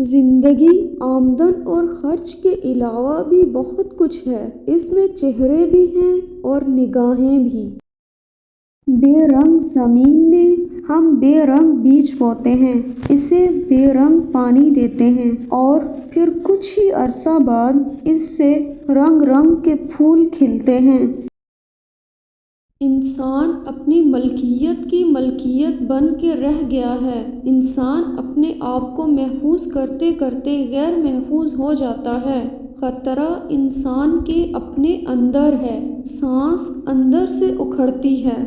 زندگی آمدن اور خرچ کے علاوہ بھی بہت کچھ ہے۔ اس میں چہرے بھی ہیں اور نگاہیں بھی۔ بے رنگ زمین میں ہم بے رنگ بیج بوتے ہیں، اسے بے رنگ پانی دیتے ہیں اور پھر کچھ ہی عرصہ بعد اس سے رنگ رنگ کے پھول کھلتے ہیں۔ انسان اپنی ملکیت کی ملکیت بن کے رہ گیا ہے۔ انسان اپنے آپ کو محفوظ کرتے کرتے غیر محفوظ ہو جاتا ہے۔ خطرہ انسان کے اپنے اندر ہے، سانس اندر سے اکھڑتی ہے۔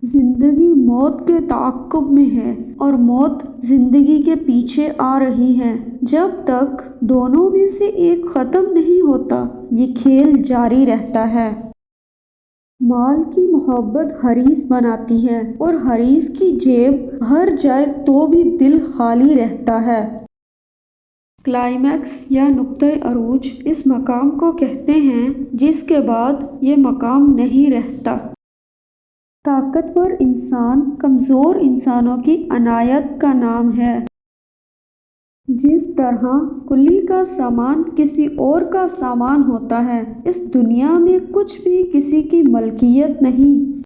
زندگی موت کے تعاقب میں ہے اور موت زندگی کے پیچھے آ رہی ہے۔ جب تک دونوں میں سے ایک ختم نہیں ہوتا، یہ کھیل جاری رہتا ہے۔ مال کی محبت حریص بناتی ہے اور حریص کی جیب بھر جائے تو بھی دل خالی رہتا ہے۔ کلائمیکس یا نقطۂ عروج اس مقام کو کہتے ہیں جس کے بعد یہ مقام نہیں رہتا۔ طاقتور انسان کمزور انسانوں کی عنایت کا نام ہے۔ جس طرح کلی کا سامان کسی اور کا سامان ہوتا ہے، اس دنیا میں کچھ بھی کسی کی ملکیت نہیں۔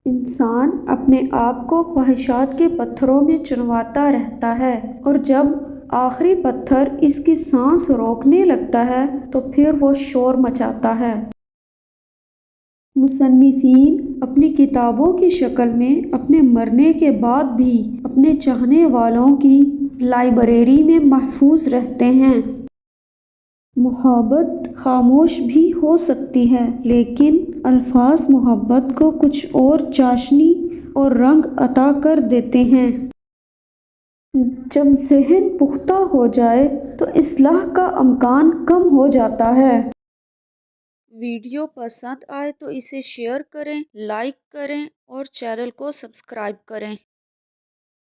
انسان اپنے آپ کو خواہشات کے پتھروں میں چنواتا رہتا ہے اور جب آخری پتھر اس کی سانس روکنے لگتا ہے تو پھر وہ شور مچاتا ہے۔ مصنفین اپنی کتابوں کی شکل میں اپنے مرنے کے بعد بھی اپنے چاہنے والوں کی لائبریری میں محفوظ رہتے ہیں۔ محبت خاموش بھی ہو سکتی ہے، لیکن الفاظ محبت کو کچھ اور چاشنی اور رنگ عطا کر دیتے ہیں۔ جب ذہن پختہ ہو جائے تو اصلاح کا امکان کم ہو جاتا ہے۔ ویڈیو پسند آئے تو اسے شیئر کریں، لائک کریں اور چینل کو سبسکرائب کریں۔